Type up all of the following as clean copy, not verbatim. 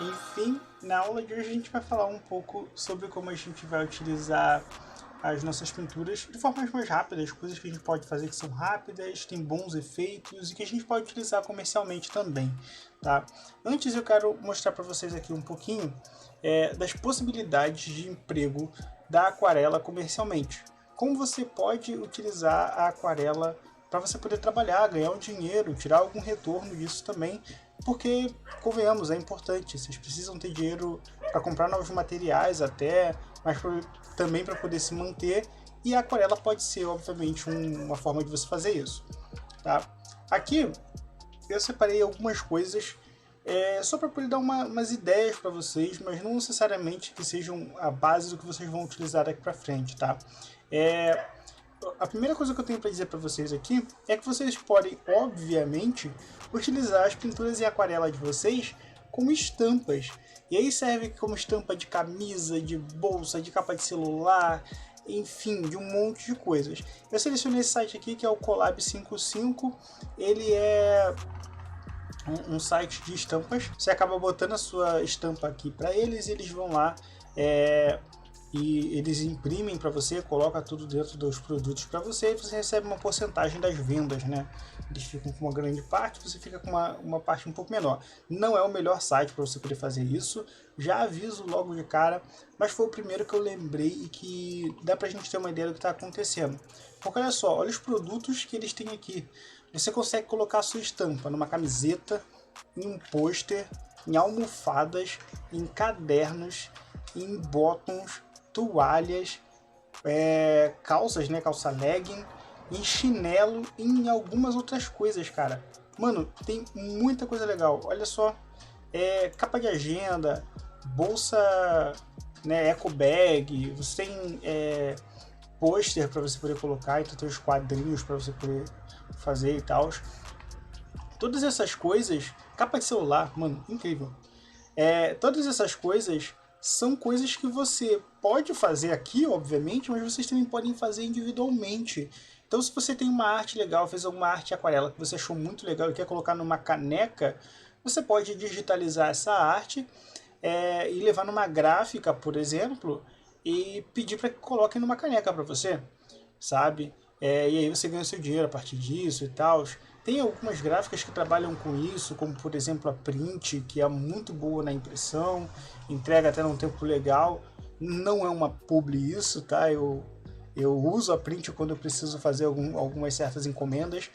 Enfim, na aula de hoje a gente vai falar um pouco sobre como a gente vai utilizar as nossas pinturas de formas mais rápidas, coisas que a gente pode fazer que são rápidas, tem bons efeitos e que a gente pode utilizar comercialmente também, tá? Antes eu quero mostrar para vocês aqui um pouquinho das possibilidades de emprego da aquarela comercialmente. Como você pode utilizar a aquarela para você poder trabalhar, ganhar um dinheiro, tirar algum retorno disso também, porque, convenhamos, é importante, vocês precisam ter dinheiro para comprar novos materiais até, mas também para poder se manter, e a aquarela pode ser, obviamente, uma forma de você fazer isso. Tá? Aqui eu separei algumas coisas só para poder dar umas ideias para vocês, mas não necessariamente que sejam a base do que vocês vão utilizar daqui para frente, tá? A primeira coisa que eu tenho para dizer para vocês aqui é que vocês podem, obviamente, utilizar as pinturas em aquarela de vocês como estampas. E aí serve como estampa de camisa, de bolsa, de capa de celular, enfim, de um monte de coisas. Eu selecionei esse site aqui que é o Collab 55. Ele é um site de estampas. Você acaba botando a sua estampa aqui para eles e eles vão lá e eles imprimem para você, coloca tudo dentro dos produtos para você e você recebe uma porcentagem das vendas, né? Eles ficam com uma grande parte, você fica com uma parte um pouco menor. Não é o melhor site para você poder fazer isso, já aviso logo de cara, mas foi o primeiro que eu lembrei e que dá pra gente ter uma ideia do que está acontecendo. Porque olha só, olha os produtos que eles têm aqui. Você consegue colocar a sua estampa numa camiseta, em um pôster, em almofadas, em cadernos, em bottoms, toalhas, calças, né, calça legging, em chinelo e em algumas outras coisas, cara. Mano, tem muita coisa legal. Olha só, capa de agenda, bolsa, né, eco bag, você tem pôster para você poder colocar, então tem os quadrinhos para você poder fazer e tal. Todas essas coisas, capa de celular, mano, incrível. Todas essas coisas são coisas que você pode fazer aqui, obviamente, mas vocês também podem fazer individualmente. Então, se você tem uma arte legal, fez alguma arte aquarela que você achou muito legal e quer colocar numa caneca, você pode digitalizar essa arte e levar numa gráfica, por exemplo, e pedir para que coloquem numa caneca para você, sabe? E aí você ganha o seu dinheiro a partir disso e tal. Tem algumas gráficas que trabalham com isso, como por exemplo a Print, que é muito boa na impressão, entrega até num tempo legal. Não é uma publi isso, tá? Eu uso a Print quando eu preciso fazer algumas certas encomendas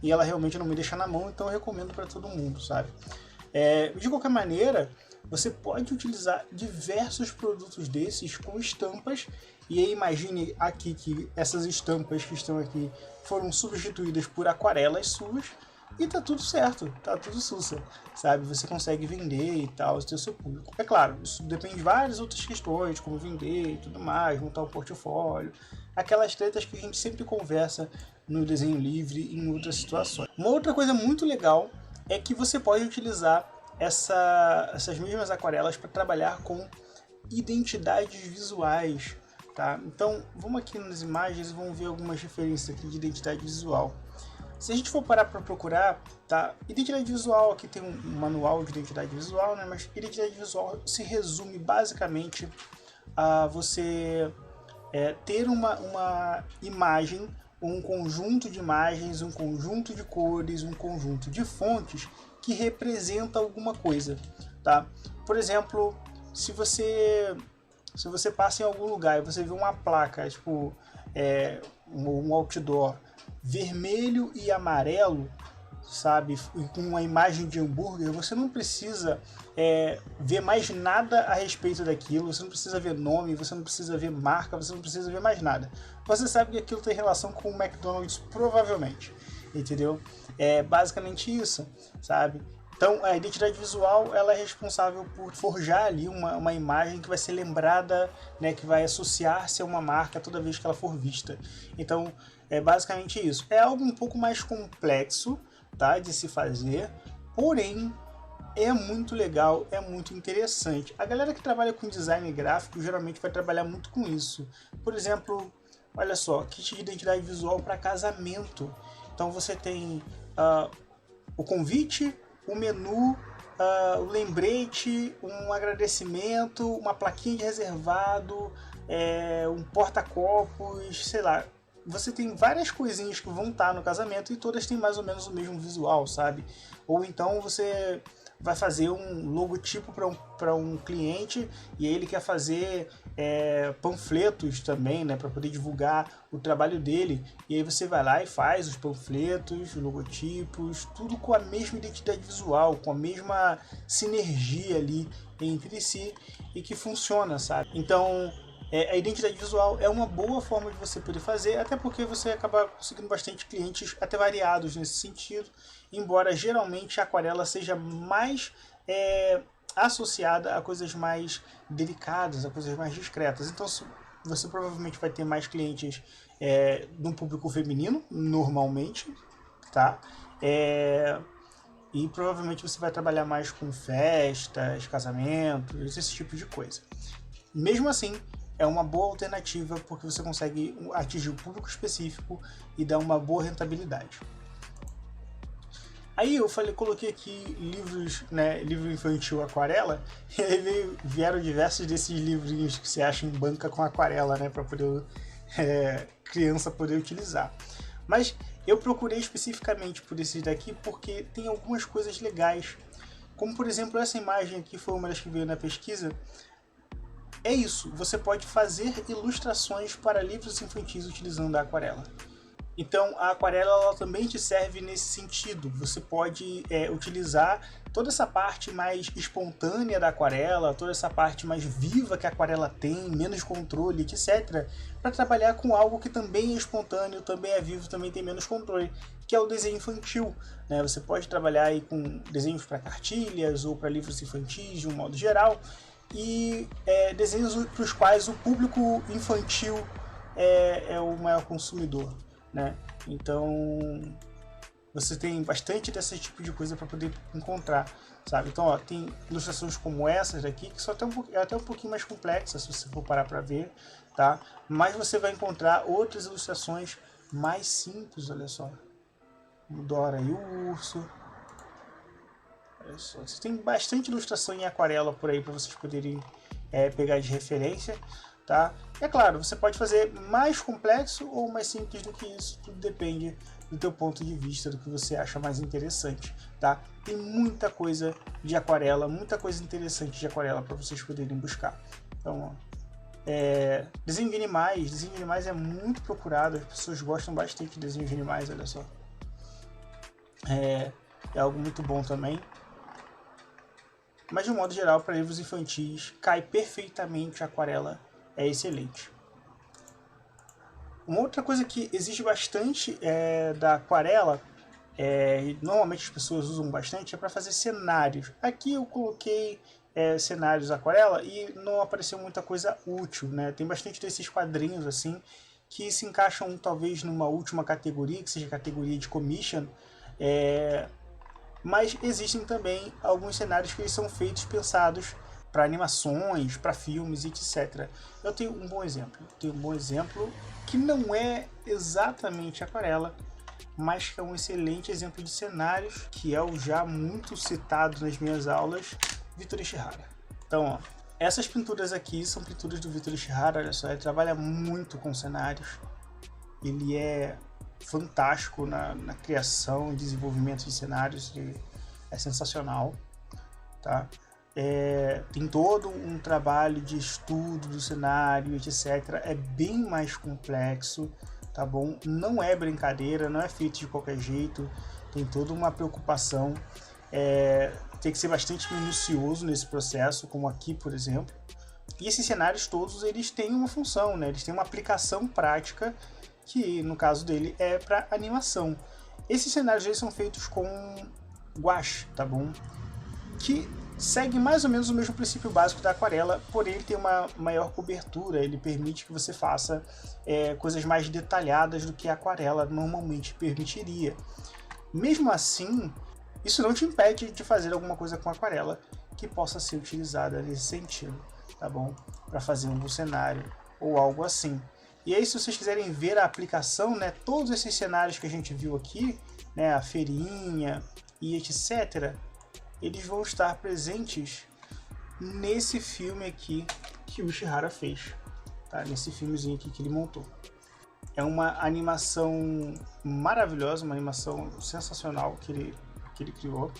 e ela realmente não me deixa na mão, então eu recomendo para todo mundo, sabe? De qualquer maneira, você pode utilizar diversos produtos desses com estampas. E aí imagine aqui que essas estampas que estão aqui foram substituídas por aquarelas suas e tá tudo certo, tá tudo sussa, sabe? Você consegue vender e tal, ter o seu público. É claro, isso depende de várias outras questões, como vender e tudo mais, montar um portfólio, aquelas tretas que a gente sempre conversa no desenho livre e em outras situações. Uma outra coisa muito legal é que você pode utilizar essas mesmas aquarelas para trabalhar com identidades visuais, tá? Então vamos aqui nas imagens e vamos ver algumas referências aqui de identidade visual. Se a gente for parar para procurar, tá? Identidade visual, aqui tem um manual de identidade visual, né? Mas identidade visual se resume basicamente a você ter uma imagem, um conjunto de imagens, um conjunto de cores, um conjunto de fontes que representa alguma coisa, tá? Por exemplo, se você passa em algum lugar e você vê uma placa, tipo um outdoor vermelho e amarelo, sabe, com uma imagem de hambúrguer, você não precisa ver mais nada a respeito daquilo, você não precisa ver nome, você não precisa ver marca, você não precisa ver mais nada. Você sabe que aquilo tem relação com o McDonald's, provavelmente, entendeu? É basicamente isso, sabe? Então a identidade visual ela é responsável por forjar ali uma imagem que vai ser lembrada, né, que vai associar-se a uma marca toda vez que ela for vista. Então é basicamente isso. É algo um pouco mais complexo, tá, de se fazer, porém é muito legal, é muito interessante. A galera que trabalha com design gráfico geralmente vai trabalhar muito com isso. Por exemplo, olha só, kit de identidade visual para casamento. Então você tem o convite, o menu, um lembrete, um agradecimento, uma plaquinha de reservado, um porta-copos, sei lá. Você tem várias coisinhas que vão estar no casamento e todas têm mais ou menos o mesmo visual, sabe? Ou então você vai fazer um logotipo para um cliente e ele quer fazer panfletos também, né, para poder divulgar o trabalho dele. E aí você vai lá e faz os panfletos, os logotipos, tudo com a mesma identidade visual, com a mesma sinergia ali entre si e que funciona, sabe? Então, a identidade visual é uma boa forma de você poder fazer, até porque você acaba conseguindo bastante clientes até variados nesse sentido, embora geralmente a aquarela seja mais associada a coisas mais delicadas, a coisas mais discretas. Então você provavelmente vai ter mais clientes de um público feminino, normalmente, tá? E provavelmente você vai trabalhar mais com festas, casamentos, esse tipo de coisa. Mesmo assim, é uma boa alternativa porque você consegue atingir um público específico e dar uma boa rentabilidade. Aí eu coloquei aqui livros, né, livro infantil aquarela, e aí vieram diversos desses livrinhos que você acha em banca com aquarela, né, para poder criança poder utilizar. Mas eu procurei especificamente por esses daqui porque tem algumas coisas legais, como por exemplo essa imagem aqui foi uma das que veio na pesquisa. É isso, você pode fazer ilustrações para livros infantis utilizando a aquarela. Então a aquarela ela também te serve nesse sentido, você pode utilizar toda essa parte mais espontânea da aquarela, toda essa parte mais viva que a aquarela tem, menos controle, etc. para trabalhar com algo que também é espontâneo, também é vivo, também tem menos controle, que é o desenho infantil, né? Você pode trabalhar aí com desenhos para cartilhas ou para livros infantis de um modo geral, e desenhos para os quais o público infantil é o maior consumidor, né? Então você tem bastante desse tipo de coisa para poder encontrar, sabe? Então ó, tem ilustrações como essas daqui que são até um pouquinho mais complexas se você for parar para ver, tá? Mas você vai encontrar outras ilustrações mais simples, olha só, o Dora e o Urso. Olha só, você tem bastante ilustração em aquarela por aí para vocês poderem pegar de referência, tá? É claro, você pode fazer mais complexo ou mais simples do que isso, tudo depende do teu ponto de vista, do que você acha mais interessante, tá? Tem muita coisa de aquarela, muita coisa interessante de aquarela para vocês poderem buscar. Então, ó, desenho de animais é muito procurado, as pessoas gostam bastante de desenho de animais, olha só. É algo muito bom também. Mas de um modo geral, para livros infantis, cai perfeitamente a aquarela, é excelente. Uma outra coisa que exige bastante da aquarela, e normalmente as pessoas usam bastante, é para fazer cenários. Aqui eu coloquei cenários aquarela e não apareceu muita coisa útil, né? Tem bastante desses quadrinhos assim, que se encaixam talvez numa última categoria, que seja a categoria de commission, mas existem também alguns cenários que eles são feitos, pensados para animações, para filmes, etc. Eu tenho um bom exemplo. Que não é exatamente aquarela, mas que é um excelente exemplo de cenários, que é o já muito citado nas minhas aulas, Vitor Ishihara. Então, ó, essas pinturas aqui são pinturas do Vitor Ishihara, olha só, ele trabalha muito com cenários. Ele é fantástico na criação e desenvolvimento de cenários, é sensacional, tá? Tem todo um trabalho de estudo do cenário, etc. É bem mais complexo, tá bom? Não é brincadeira, não é feito de qualquer jeito, tem toda uma preocupação, tem que ser bastante minucioso nesse processo, como aqui, por exemplo. E esses cenários todos, eles têm uma função, né? Eles têm uma aplicação prática, que no caso dele é para animação. Esses cenários eles são feitos com gouache, tá bom? Que segue mais ou menos o mesmo princípio básico da aquarela, porém ele tem uma maior cobertura, ele permite que você faça coisas mais detalhadas do que a aquarela normalmente permitiria. Mesmo assim, isso não te impede de fazer alguma coisa com aquarela que possa ser utilizada nesse sentido, tá bom? Para fazer um cenário ou algo assim. E aí, se vocês quiserem ver a aplicação, né, todos esses cenários que a gente viu aqui, né, a feirinha e etc., eles vão estar presentes nesse filme aqui que o Ishihara fez, tá? Nesse filmezinho aqui que ele montou. É uma animação maravilhosa, uma animação sensacional que ele criou.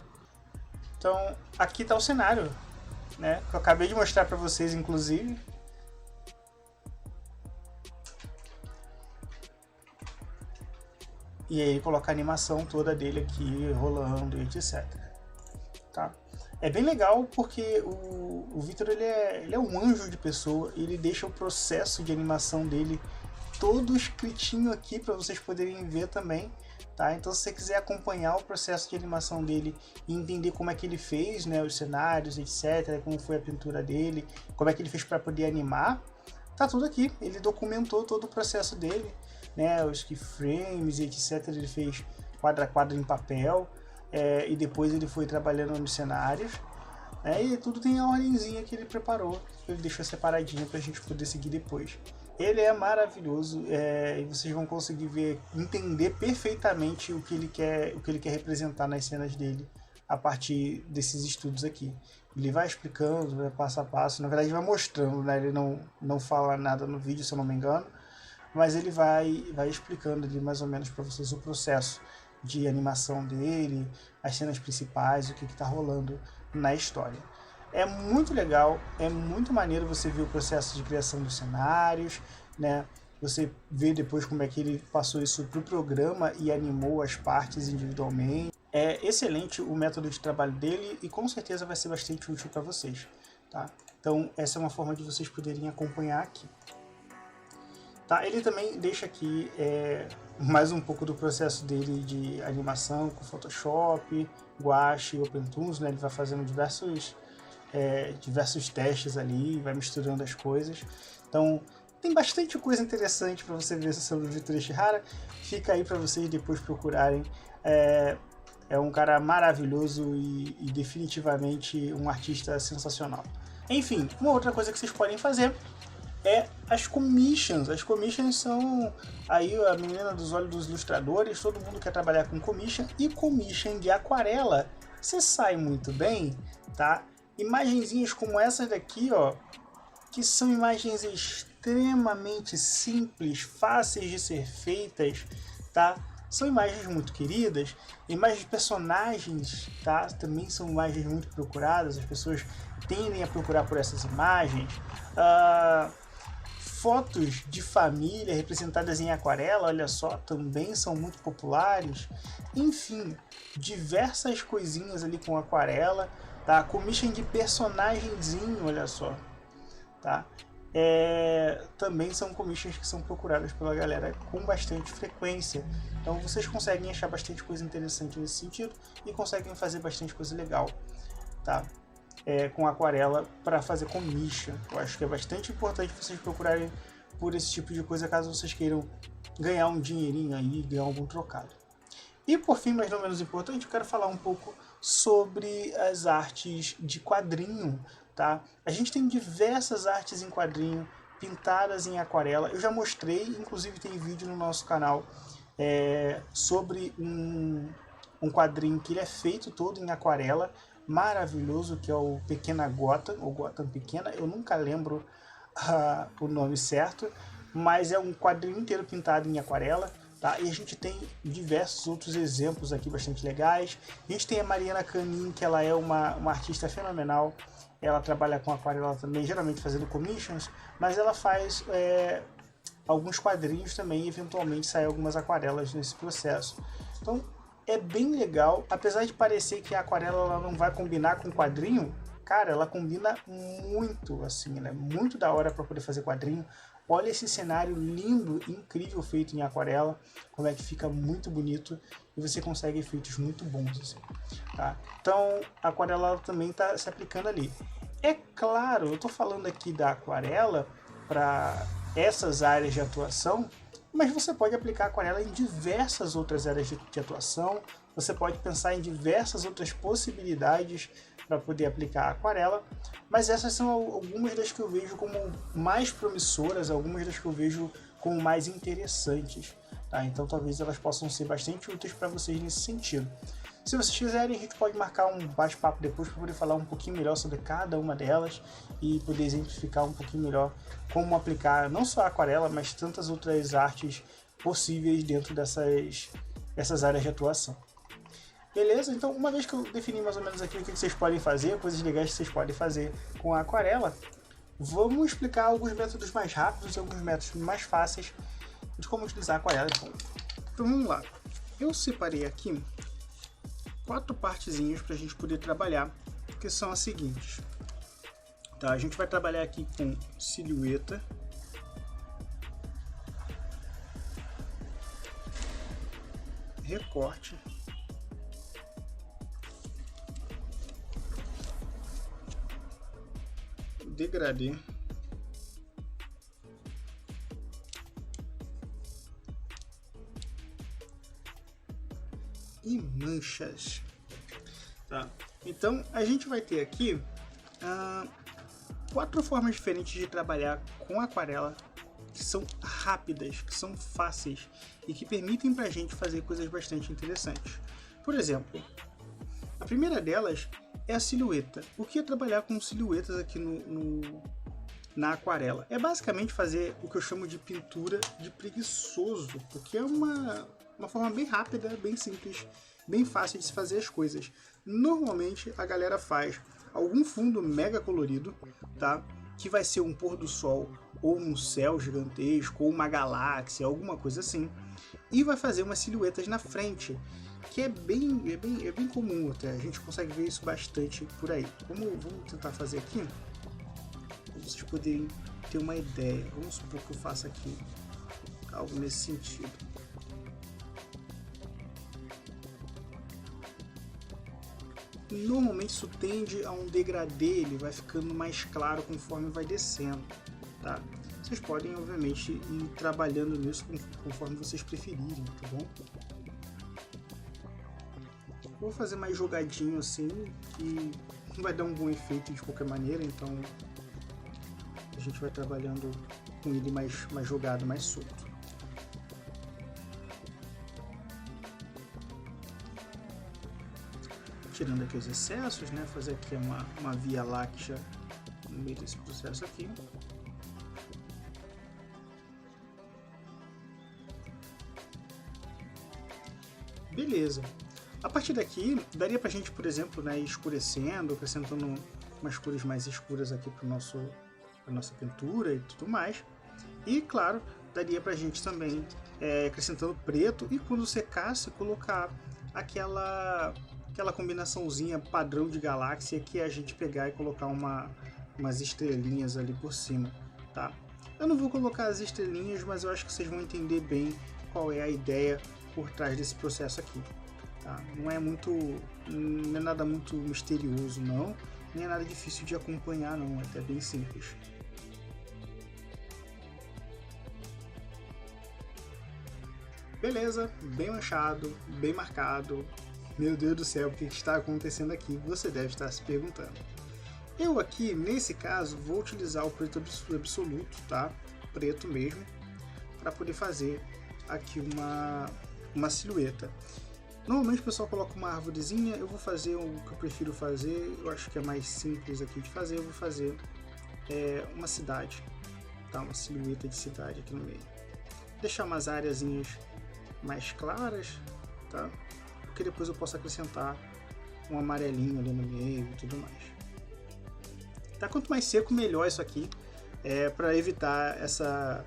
Então, aqui está o cenário, né? Que eu acabei de mostrar para vocês, inclusive. E aí coloca a animação toda dele aqui, rolando e etc. Tá? É bem legal porque o Victor ele é um anjo de pessoa, ele deixa o processo de animação dele todo escritinho aqui para vocês poderem ver também, tá? Então se você quiser acompanhar o processo de animação dele e entender como é que ele fez, né, os cenários, etc, como foi a pintura dele, como é que ele fez para poder animar, tá tudo aqui. Ele documentou todo o processo dele, né, os keyframes e etc, ele fez quadro a quadro em papel, e depois ele foi trabalhando nos cenários, né, e tudo tem a ordemzinha que ele preparou, ele deixou separadinho para a gente poder seguir depois. Ele é maravilhoso, e vocês vão conseguir ver, entender perfeitamente o que ele quer representar nas cenas dele a partir desses estudos aqui. Ele vai explicando, né, passo a passo, na verdade vai mostrando, né, ele não fala nada no vídeo, se eu não me engano, mas ele vai explicando ali mais ou menos para vocês o processo de animação dele, as cenas principais, o que está rolando na história. É muito legal, é muito maneiro você ver o processo de criação dos cenários, né? Você vê depois como é que ele passou isso para o programa e animou as partes individualmente. É excelente o método de trabalho dele e com certeza vai ser bastante útil para vocês, tá? Então essa é uma forma de vocês poderem acompanhar aqui. Tá? Ele também deixa aqui mais um pouco do processo dele de animação com Photoshop, Guache e OpenTools, né? Ele vai fazendo diversos testes ali, vai misturando as coisas. Então tem bastante coisa interessante para você ver sobre o Victor Ishihara. Fica aí para vocês depois procurarem. É um cara maravilhoso e definitivamente um artista sensacional. Enfim, uma outra coisa que vocês podem fazer é as commissions. As commissions são aí a menina dos olhos dos ilustradores, todo mundo quer trabalhar com commission, e commission de aquarela você sai muito bem, tá? Imagenzinhas como essas daqui, ó, que são imagens extremamente simples, fáceis de ser feitas, tá? São imagens muito queridas, imagens de personagens, tá? Também são imagens muito procuradas, as pessoas tendem a procurar por essas imagens. Fotos de família representadas em aquarela, olha só, também são muito populares. Enfim, diversas coisinhas ali com aquarela, tá? Commission de personagemzinho, olha só, tá? Também são commissions que são procuradas pela galera com bastante frequência. Então vocês conseguem achar bastante coisa interessante nesse sentido e conseguem fazer bastante coisa legal, tá? Com aquarela para fazer commission. Eu acho que é bastante importante vocês procurarem por esse tipo de coisa caso vocês queiram ganhar um dinheirinho aí, ganhar algum trocado. E por fim, mas não menos importante, eu quero falar um pouco sobre as artes de quadrinho, tá? A gente tem diversas artes em quadrinho pintadas em aquarela. Eu já mostrei, inclusive tem vídeo no nosso canal sobre um quadrinho que ele é feito todo em aquarela, maravilhoso, que é o Pequena Gotham, ou Gotham Pequena, eu nunca lembro o nome certo, mas é um quadrinho inteiro pintado em aquarela, tá? E a gente tem diversos outros exemplos aqui bastante legais. A gente tem a Mariana Canin, que ela é uma artista fenomenal, ela trabalha com aquarela também, geralmente fazendo commissions, mas ela faz alguns quadrinhos também, e eventualmente saem algumas aquarelas nesse processo. Então é bem legal, apesar de parecer que a aquarela ela não vai combinar com quadrinho, cara, ela combina muito, assim, ela é muito da hora para poder fazer quadrinho. Olha esse cenário lindo, incrível, feito em aquarela, como é que fica muito bonito e você consegue efeitos muito bons, assim, tá? Então a aquarela também está se aplicando ali. É claro, eu estou falando aqui da aquarela para essas áreas de atuação, mas você pode aplicar aquarela em diversas outras áreas de atuação, você pode pensar em diversas outras possibilidades para poder aplicar a aquarela, mas essas são algumas das que eu vejo como mais promissoras, algumas das que eu vejo como mais interessantes, tá? Então talvez elas possam ser bastante úteis para vocês nesse sentido. Se vocês quiserem, a gente pode marcar um bate-papo depois para poder falar um pouquinho melhor sobre cada uma delas e poder exemplificar um pouquinho melhor como aplicar não só a aquarela, mas tantas outras artes possíveis dentro dessas áreas de atuação. Beleza? Então, uma vez que eu defini mais ou menos aqui o que vocês podem fazer, coisas legais que vocês podem fazer com a aquarela, vamos explicar alguns métodos mais rápidos e alguns métodos mais fáceis de como utilizar a aquarela. Então vamos lá. Eu separei aqui 4 partezinhas para a gente poder trabalhar, que são as seguintes. Tá, a gente vai trabalhar aqui com silhueta, recorte, degradê, e manchas. Tá? Então a gente vai ter aqui 4 formas diferentes de trabalhar com aquarela que são rápidas, que são fáceis e que permitem para a gente fazer coisas bastante interessantes. Por exemplo, a primeira delas é a silhueta. O que é trabalhar com silhuetas aqui na aquarela? É basicamente fazer o que eu chamo de pintura de preguiçoso, porque é uma forma bem rápida, bem simples, bem fácil de se fazer as coisas. Normalmente a galera faz algum fundo mega colorido, tá? Que vai ser um pôr do sol, ou um céu gigantesco, ou uma galáxia, alguma coisa assim, e vai fazer umas silhuetas na frente, que é bem comum até, a gente consegue ver isso bastante por aí. Vamos tentar fazer aqui, para vocês poderem ter uma ideia. Vamos supor que eu faça aqui algo nesse sentido. Normalmente isso tende a um degradê, ele vai ficando mais claro conforme vai descendo, tá? Vocês podem, obviamente, ir trabalhando nisso conforme vocês preferirem, tá bom? Vou fazer mais jogadinho assim, e vai dar um bom efeito de qualquer maneira, então a gente vai trabalhando com ele mais jogado, mais solto. Tirando aqui os excessos, né? Fazer aqui uma via láctea no meio desse processo aqui. Beleza. A partir daqui, daria pra gente, por exemplo, né, ir escurecendo, acrescentando umas cores mais escuras aqui pra nossa pintura e tudo mais. E, claro, daria pra gente também acrescentando preto e quando secasse, colocar aquela combinaçãozinha padrão de galáxia que é a gente pegar e colocar umas estrelinhas ali por cima, tá? Eu não vou colocar as estrelinhas, mas eu acho que vocês vão entender bem qual é a ideia por trás desse processo aqui, tá? Não é nada muito misterioso não, nem é nada difícil de acompanhar não, é até bem simples. Beleza, bem manchado, bem marcado. Meu Deus do céu, o que está acontecendo aqui? Você deve estar se perguntando. Eu aqui, nesse caso, vou utilizar o preto absoluto, tá? Preto mesmo, para poder fazer aqui uma silhueta. Normalmente o pessoal coloca uma árvorezinha, eu vou fazer o que eu prefiro fazer, eu acho que é mais simples aqui de fazer, eu vou fazer uma cidade, tá? Uma silhueta de cidade aqui no meio. Deixar umas áreazinhas mais claras, tá? Porque depois eu posso acrescentar um amarelinho ali no meio e tudo mais. Tá? Quanto mais seco, melhor isso aqui, para evitar essa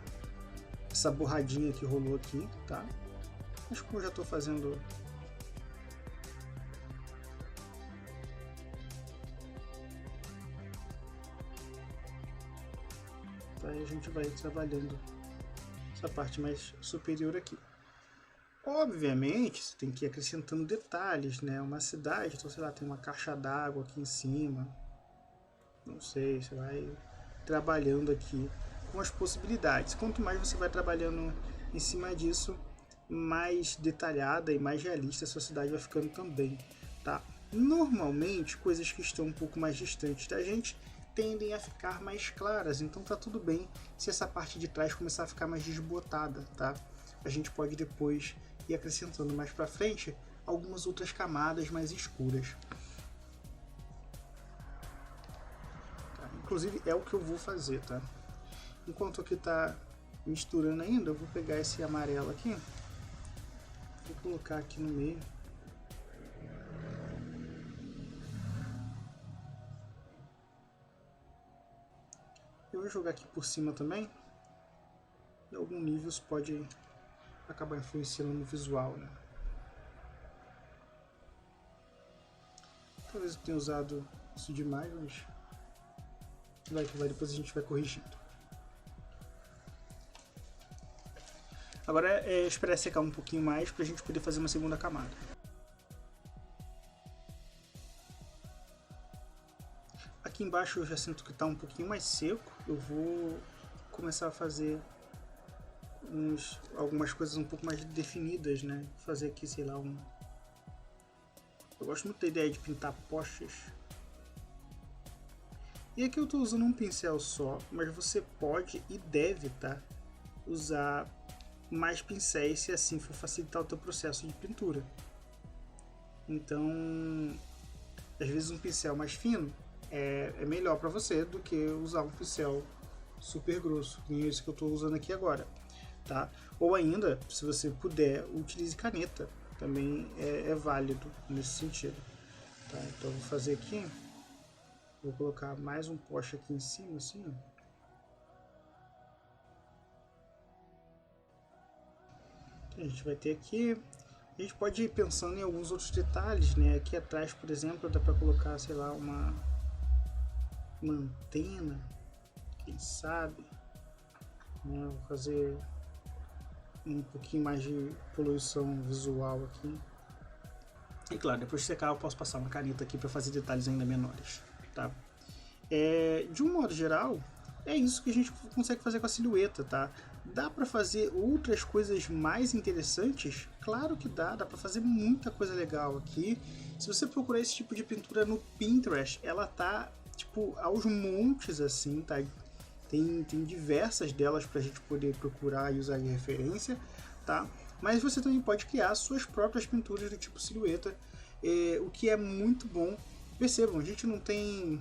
borradinha que rolou aqui, tá? Mas como eu já estou fazendo aí a gente vai trabalhando essa parte mais superior aqui. Obviamente, você tem que ir acrescentando detalhes, né? Uma cidade, então sei lá, tem uma caixa d'água aqui em cima. Não sei, você vai trabalhando aqui com as possibilidades. Quanto mais você vai trabalhando em cima disso, mais detalhada e mais realista a sua cidade vai ficando também, tá? Normalmente, coisas que estão um pouco mais distantes da gente tendem a ficar mais claras, então tá tudo bem se essa parte de trás começar a ficar mais desbotada, tá? A gente pode depois ir acrescentando mais pra frente algumas outras camadas mais escuras. Tá? Inclusive é o que eu vou fazer, tá? Enquanto aqui tá misturando ainda, eu vou pegar esse amarelo aqui, vou colocar aqui no meio. Eu vou jogar aqui por cima também. Em algum nível isso pode acabar influenciando no visual, né? Talvez eu tenha usado isso demais, mas vai que vai, depois a gente vai corrigindo. Agora é esperar secar um pouquinho mais para a gente poder fazer uma segunda camada. Aqui embaixo eu já sinto que está um pouquinho mais seco. Eu vou começar a fazer algumas coisas um pouco mais definidas, né? Vou fazer aqui, sei lá, eu gosto muito da ideia de pintar postes. E aqui eu estou usando um pincel só, mas você pode e deve, tá? Usar mais pincéis se assim for facilitar o teu processo de pintura. Então, às vezes um pincel mais fino é melhor para você do que usar um pincel super grosso, como esse que eu estou usando aqui agora, tá? Ou ainda, se você puder, utilize caneta, também é válido nesse sentido, tá? Então eu vou fazer aqui, vou colocar mais um poste aqui em cima, assim, ó. A gente vai ter aqui, a gente pode ir pensando em alguns outros detalhes, né? Aqui atrás, por exemplo, dá para colocar, sei lá, uma antena, quem sabe, né? Vou fazer um pouquinho mais de poluição visual aqui. E claro, depois de secar eu posso passar uma caneta aqui para fazer detalhes ainda menores, tá? De um modo geral, é isso que a gente consegue fazer com a silhueta, tá? Dá para fazer outras coisas mais interessantes? Claro que dá para fazer muita coisa legal aqui. Se você procurar esse tipo de pintura no Pinterest, ela tá tipo aos montes assim, tá? Tem diversas delas para a gente poder procurar e usar de referência, tá? Mas você também pode criar suas próprias pinturas do tipo silhueta, o que é muito bom. Percebam, a gente não tem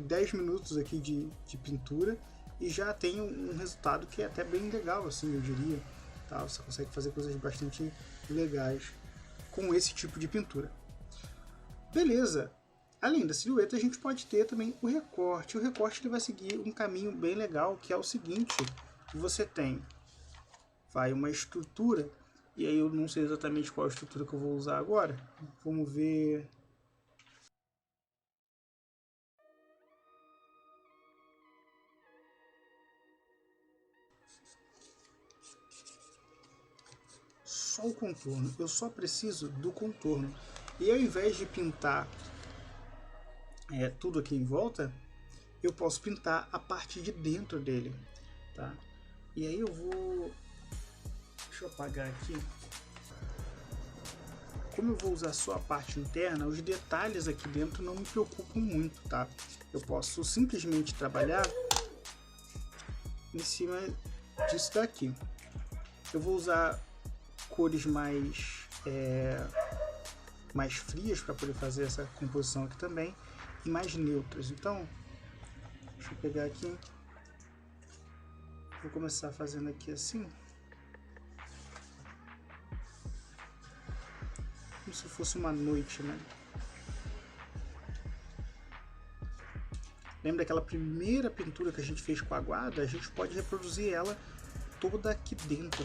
10 minutos aqui de pintura e já tem um resultado que é até bem legal, assim, eu diria. Tá? Você consegue fazer coisas bastante legais com esse tipo de pintura. Beleza! Além da silhueta, a gente pode ter também o recorte. O recorte ele vai seguir um caminho bem legal, que é o seguinte: você tem uma estrutura, e aí eu não sei exatamente qual estrutura que eu vou usar agora. Vamos ver. Só o contorno, eu só preciso do contorno. E ao invés de pintar tudo aqui em volta, eu posso pintar a parte de dentro dele, tá? E aí eu vou... Deixa eu apagar aqui. Como eu vou usar só a parte interna, os detalhes aqui dentro não me preocupam muito, tá? Eu posso simplesmente trabalhar em cima disso daqui. Eu vou usar cores mais frias para poder fazer essa composição aqui também, e mais neutras. Então, deixa eu pegar aqui, vou começar fazendo aqui assim, como se fosse uma noite, né? Lembra daquela primeira pintura que a gente fez com a aguada? A gente pode reproduzir ela toda aqui dentro.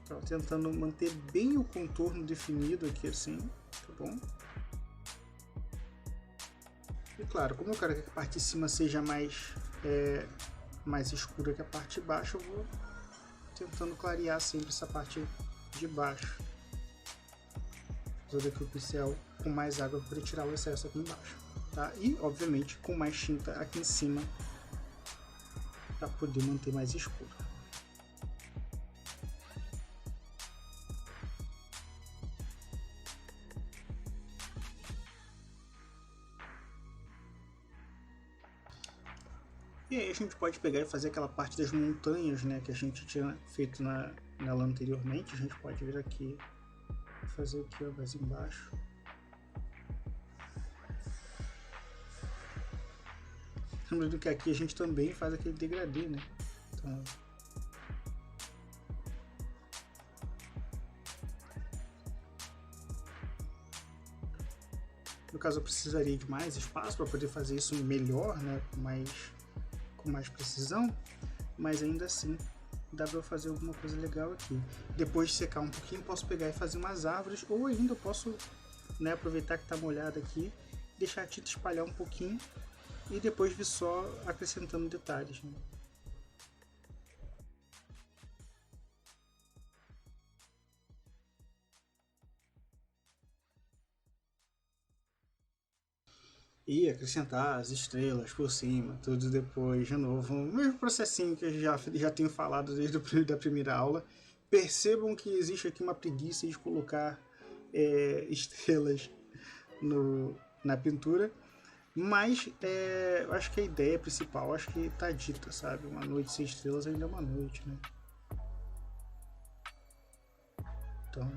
Então, tentando manter bem o contorno definido aqui assim, tá bom? E claro, como eu quero que a parte de cima seja mais escura que a parte de baixo, eu vou tentando clarear sempre essa parte de baixo. Usando aqui o pincel com mais água para tirar o excesso aqui embaixo, tá? E obviamente com mais tinta aqui em cima para poder manter mais escuro. E aí a gente pode pegar e fazer aquela parte das montanhas, né, que a gente tinha feito nela anteriormente. A gente pode vir aqui, fazer aqui, ó, mais embaixo. Lembrando que aqui a gente também faz aquele degradê, né? Então, no caso eu precisaria de mais espaço para poder fazer isso melhor, né? Com mais precisão, mas ainda assim dá para eu fazer alguma coisa legal aqui. Depois de secar um pouquinho, posso pegar e fazer umas árvores, ou ainda eu posso, né, aproveitar que está molhado aqui, deixar a tinta espalhar um pouquinho e depois vir só acrescentando detalhes, né? E acrescentar as estrelas por cima, tudo depois de novo. O mesmo processinho que eu já tenho falado desde a primeira aula. Percebam que existe aqui uma preguiça de colocar estrelas na pintura. Mas eu acho que a ideia principal, acho que tá dita, sabe? Uma noite sem estrelas ainda é uma noite, né? Então,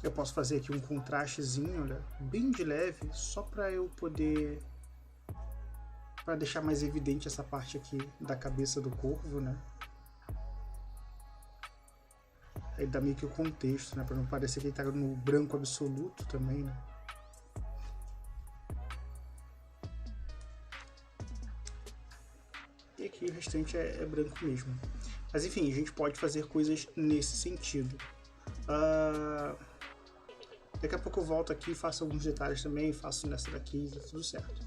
eu posso fazer aqui um contrastezinho, olha, bem de leve, só para eu poder, para deixar mais evidente essa parte aqui da cabeça do corvo, né? Aí dá meio que o contexto, né? Para não parecer que ele tá no branco absoluto também, né? E aqui o restante é branco mesmo. Mas enfim, a gente pode fazer coisas nesse sentido. Daqui a pouco eu volto aqui e faço alguns detalhes também, faço nessa daqui, tá tudo certo.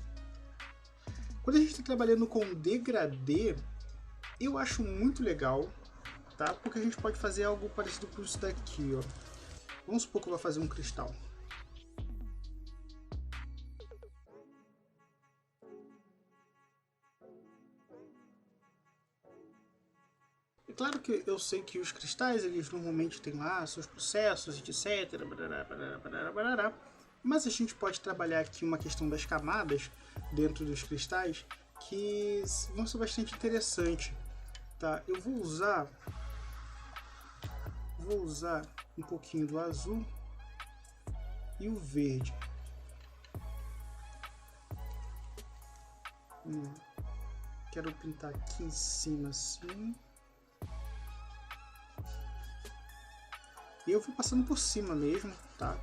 Quando a gente está trabalhando com degradê, eu acho muito legal, tá? Porque a gente pode fazer algo parecido com isso daqui, ó. Vamos supor que eu vou fazer um cristal. É claro que eu sei que os cristais, eles normalmente têm lá seus processos, etc. Mas a gente pode trabalhar aqui uma questão das camadas dentro dos cristais que vão ser bastante interessantes. Tá? Eu vou usar um pouquinho do azul e o verde. Quero pintar aqui em cima assim. E eu vou passando por cima mesmo, tá?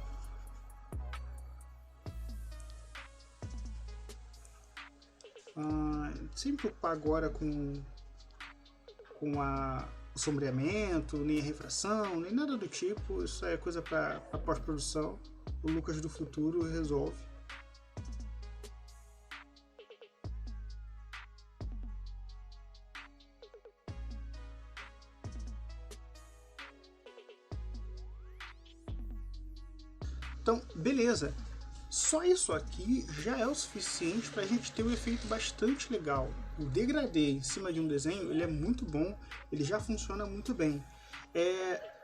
Sem me preocupar agora com o sombreamento, nem a refração, nem nada do tipo. Isso é coisa para pós-produção. O Lucas do futuro resolve. Então, beleza. Só isso aqui já é o suficiente para a gente ter um efeito bastante legal. O degradê em cima de um desenho, ele é muito bom, ele já funciona muito bem.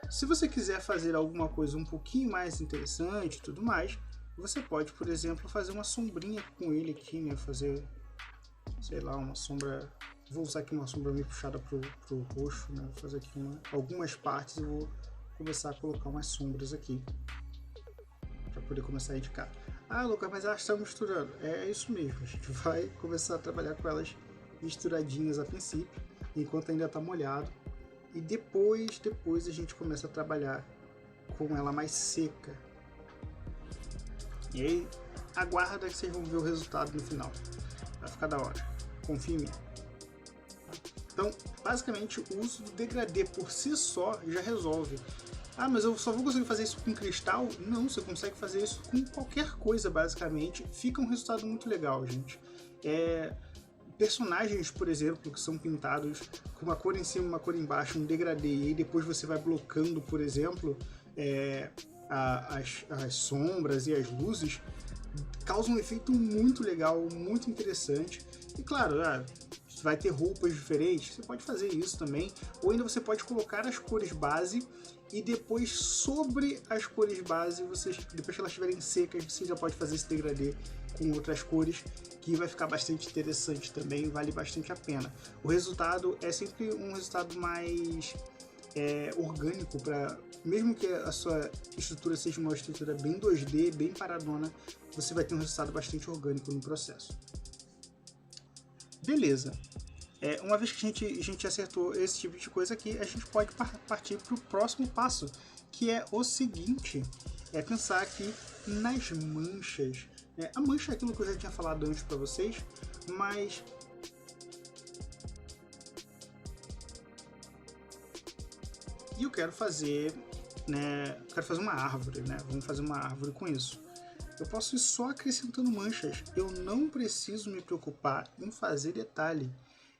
Se você quiser fazer alguma coisa um pouquinho mais interessante e tudo mais, você pode, por exemplo, fazer uma sombrinha com ele aqui, né? Fazer, sei lá, uma sombra... Vou usar aqui uma sombra meio puxada pro roxo, né? Vou fazer aqui algumas partes e vou começar a colocar umas sombras aqui, para poder começar a indicar. Ah, Lucas, mas elas estão misturando. É isso mesmo, a gente vai começar a trabalhar com elas misturadinhas a princípio, enquanto ainda está molhado. E depois a gente começa a trabalhar com ela mais seca. E aí, aguarda que vocês vão ver o resultado no final. Vai ficar da hora. Confia em mim. Então, basicamente, o uso do degradê por si só já resolve. Ah, mas eu só vou conseguir fazer isso com cristal? Não, você consegue fazer isso com qualquer coisa, basicamente. Fica um resultado muito legal, gente. Personagens, por exemplo, que são pintados com uma cor em cima e uma cor embaixo, um degradê, e aí depois você vai blocando, por exemplo, as sombras e as luzes, causa um efeito muito legal, muito interessante. E claro, vai ter roupas diferentes, você pode fazer isso também, ou ainda você pode colocar as cores base E depois, sobre as cores base, depois que elas estiverem secas, você já pode fazer esse degradê com outras cores, que vai ficar bastante interessante também, vale bastante a pena. O resultado é sempre um resultado mais orgânico, mesmo que a sua estrutura seja uma estrutura bem 2D, bem paradona, você vai ter um resultado bastante orgânico no processo. Beleza. Uma vez que a gente acertou esse tipo de coisa aqui, a gente pode partir para o próximo passo, que é o seguinte, é pensar aqui nas manchas. A mancha é aquilo que eu já tinha falado antes para vocês, mas eu quero fazer, uma árvore, né? Vamos fazer uma árvore com isso. Eu posso ir só acrescentando manchas, eu não preciso me preocupar em fazer detalhe,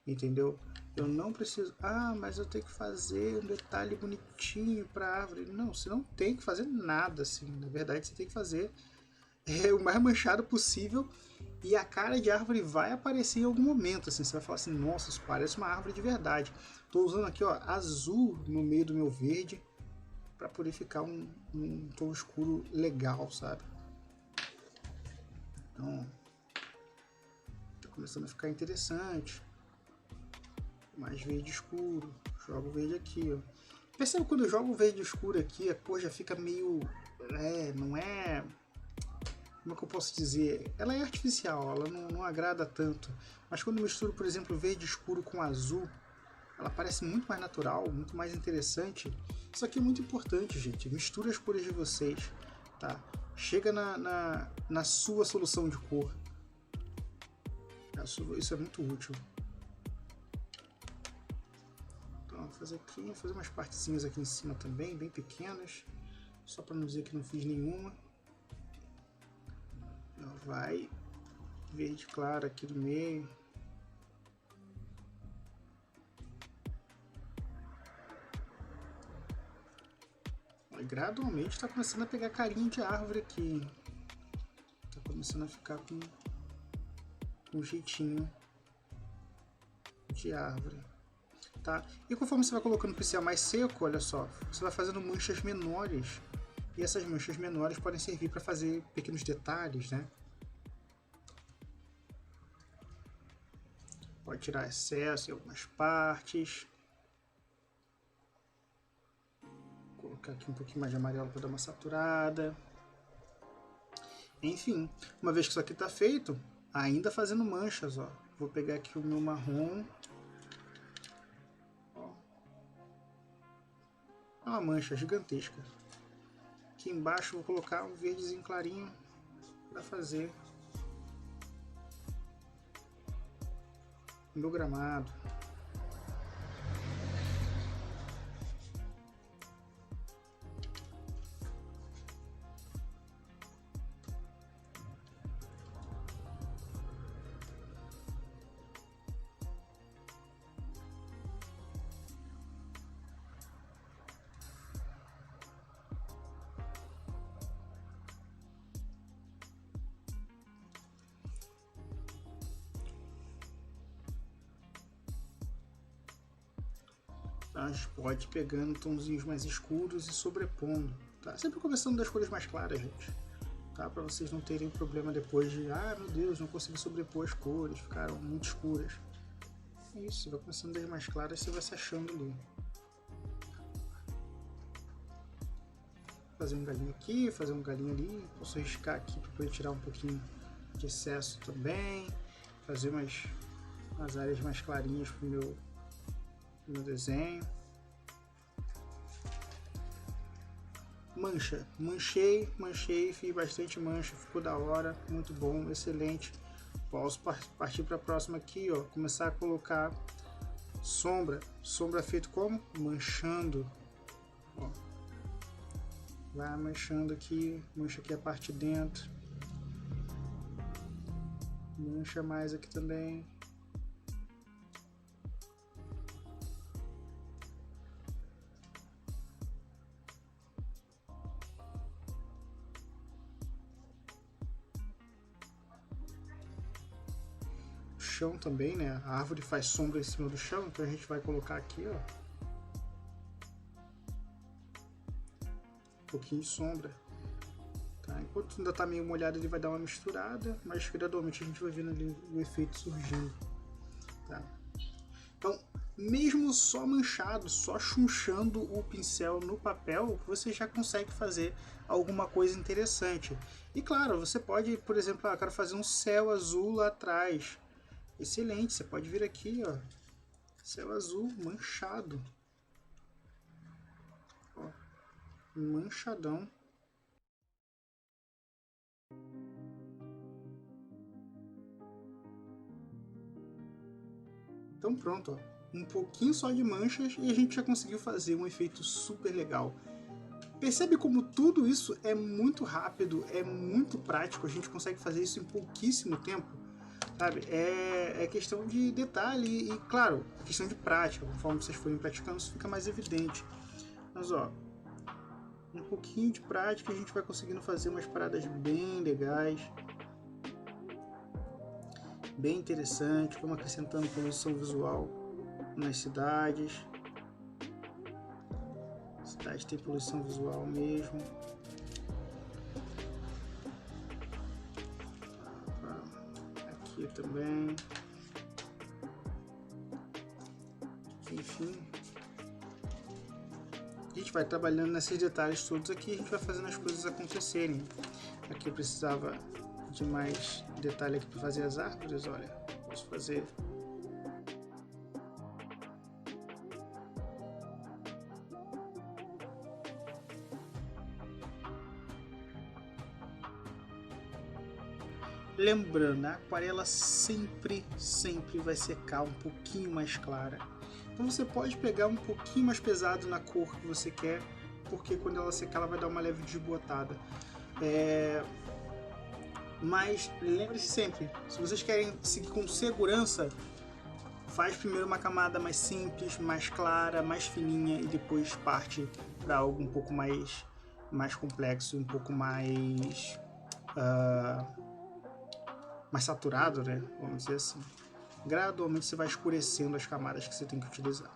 entendeu? Eu não preciso, mas eu tenho que fazer um detalhe bonitinho para a árvore. Não, você não tem que fazer nada assim, na verdade você tem que fazer o mais manchado possível e a cara de árvore vai aparecer em algum momento, assim, você vai falar assim, nossa, isso parece uma árvore de verdade. Estou usando aqui, ó, azul no meio do meu verde para poder ficar um tom escuro legal, sabe? Então, tá começando a ficar interessante. Mais verde escuro, jogo o verde aqui, ó. Percebe quando eu jogo o verde escuro aqui, a cor já fica meio, não é, como é que eu posso dizer, ela é artificial, ela não agrada tanto, mas quando eu misturo, por exemplo, verde escuro com azul, ela parece muito mais natural, muito mais interessante. Isso aqui é muito importante, gente, mistura as cores de vocês, tá? Chega na sua solução de cor, isso é muito útil. Então, vou fazer umas partezinhas aqui em cima também, bem pequenas, só para não dizer que não fiz nenhuma. Vai verde claro aqui no meio. E gradualmente está começando a pegar carinho de árvore aqui. Está começando a ficar com um jeitinho de árvore. Tá? E conforme você vai colocando o pincel mais seco, olha só, você vai fazendo manchas menores. E essas manchas menores podem servir para fazer pequenos detalhes, né? Pode tirar excesso em algumas partes. Vou colocar aqui um pouquinho mais de amarelo para dar uma saturada. Enfim, uma vez que isso aqui está feito, ainda fazendo manchas, ó. Vou pegar aqui o meu marrom. Ó. É uma mancha gigantesca. Aqui embaixo vou colocar um verdezinho clarinho para fazer o meu gramado. A gente pode ir pegando tonzinhos mais escuros e sobrepondo, tá? Sempre começando das cores mais claras, gente, tá? Para vocês não terem problema depois de, meu Deus, não consegui sobrepor as cores, ficaram muito escuras. É isso, vai começando das mais claras, você vai se achando ali. Fazer um galinho aqui, fazer um galinho ali, posso riscar aqui para poder tirar um pouquinho de excesso também, fazer umas áreas mais clarinhas pro meu desenho. Mancha, manchei, fiz bastante mancha, ficou da hora, muito bom, excelente. Posso partir para a próxima aqui, ó, começar a colocar sombra feito como? Manchando, ó. Vai manchando aqui, mancha aqui a parte de dentro, mancha mais aqui também. Chão também, né? A árvore faz sombra em cima do chão, então a gente vai colocar aqui, ó. pouquinho de sombra. Tá? Enquanto ainda está meio molhado, ele vai dar uma misturada, mas gradualmente a gente vai vendo ali o efeito surgindo. Tá? Então, mesmo só manchado, só chunchando o pincel no papel, você já consegue fazer alguma coisa interessante. E claro, você pode, por exemplo, quero fazer um céu azul lá atrás. Excelente, você pode vir aqui, ó, céu azul manchado. Ó, manchadão. Então pronto, ó, um pouquinho só de manchas e a gente já conseguiu fazer um efeito super legal. Percebe como tudo isso é muito rápido, é muito prático, a gente consegue fazer isso em pouquíssimo tempo, sabe? É questão de detalhe e, claro, questão de prática, conforme vocês forem praticando isso fica mais evidente. Mas ó, um pouquinho de prática a gente vai conseguindo fazer umas paradas bem legais. Bem interessante, vamos acrescentando poluição visual nas cidades. A cidade tem poluição visual mesmo. Aqui também. Enfim. A gente vai trabalhando nesses detalhes todos aqui, a gente vai fazendo as coisas acontecerem. Aqui eu precisava de mais detalhe aqui para fazer as árvores, olha, posso fazer lembrando, a aquarela sempre vai secar um pouquinho mais clara, então você pode pegar um pouquinho mais pesado na cor que você quer, porque quando ela secar ela vai dar uma leve desbotada. Mas lembre-se sempre, se vocês querem seguir com segurança, faz primeiro uma camada mais simples, mais clara, mais fininha e depois parte para algo um pouco mais complexo, um pouco mais saturado, né? Vamos dizer assim. Gradualmente você vai escurecendo as camadas que você tem que utilizar.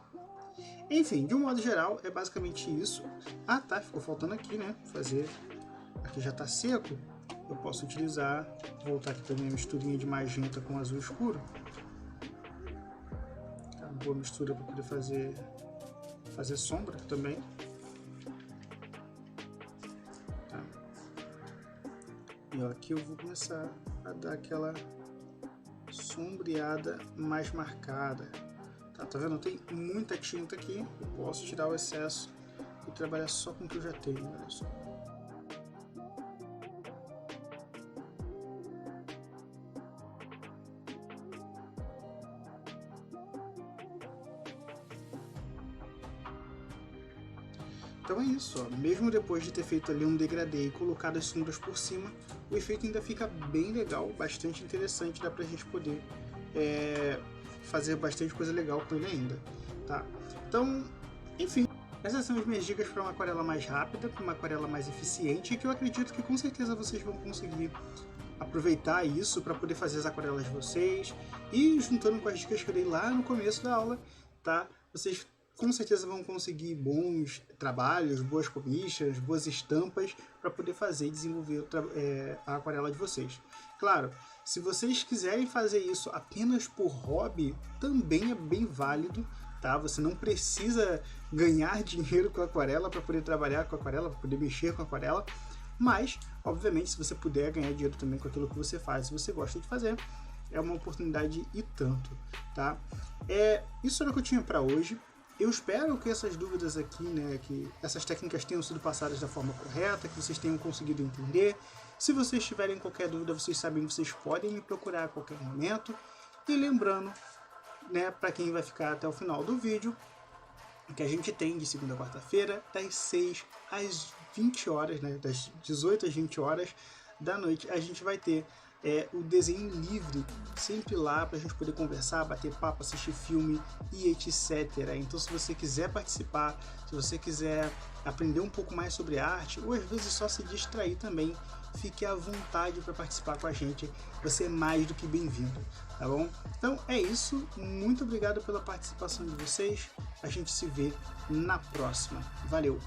Enfim, de um modo geral, é basicamente isso. Ah tá, ficou faltando aqui, né? Fazer. Aqui já está seco. Eu posso utilizar, voltar aqui também a misturinha de magenta com azul escuro. Tá, uma boa mistura para poder fazer sombra também. Tá. E ó, aqui eu vou começar a dar aquela sombreada mais marcada. Tá vendo? Tem muita tinta aqui, eu posso tirar o excesso e trabalhar só com o que eu já tenho, olha só. Então é isso, ó. Mesmo depois de ter feito ali um degradê e colocado as sombras por cima, o efeito ainda fica bem legal, bastante interessante, dá pra gente poder fazer bastante coisa legal com ele ainda, tá? Então, enfim, essas são as minhas dicas para uma aquarela mais rápida, para uma aquarela mais eficiente, e que eu acredito que com certeza vocês vão conseguir aproveitar isso para poder fazer as aquarelas de vocês, e juntando com as dicas que eu dei lá no começo da aula, tá? Vocês com certeza vão conseguir bons trabalhos, boas commissions, boas estampas para poder fazer e desenvolver a aquarela de vocês. Claro, se vocês quiserem fazer isso apenas por hobby, também é bem válido, tá? Você não precisa ganhar dinheiro com a aquarela para poder trabalhar com a aquarela, para poder mexer com a aquarela, mas, obviamente, se você puder ganhar dinheiro também com aquilo que você faz, se você gosta de fazer, é uma oportunidade e tanto, tá? Isso era o que eu tinha para hoje. Eu espero que essas dúvidas aqui, né, que essas técnicas tenham sido passadas da forma correta, que vocês tenham conseguido entender. Se vocês tiverem qualquer dúvida, vocês sabem que vocês podem me procurar a qualquer momento. E lembrando, né, para quem vai ficar até o final do vídeo, que a gente tem de segunda a quarta-feira, das 6 às 20 horas, né, das 18 às 20 horas da noite, a gente vai ter o desenho livre, sempre lá para a gente poder conversar, bater papo, assistir filme e etc. Então se você quiser participar, se você quiser aprender um pouco mais sobre arte, ou às vezes só se distrair também, fique à vontade para participar com a gente, você é mais do que bem-vindo, tá bom? Então é isso, muito obrigado pela participação de vocês, a gente se vê na próxima, valeu!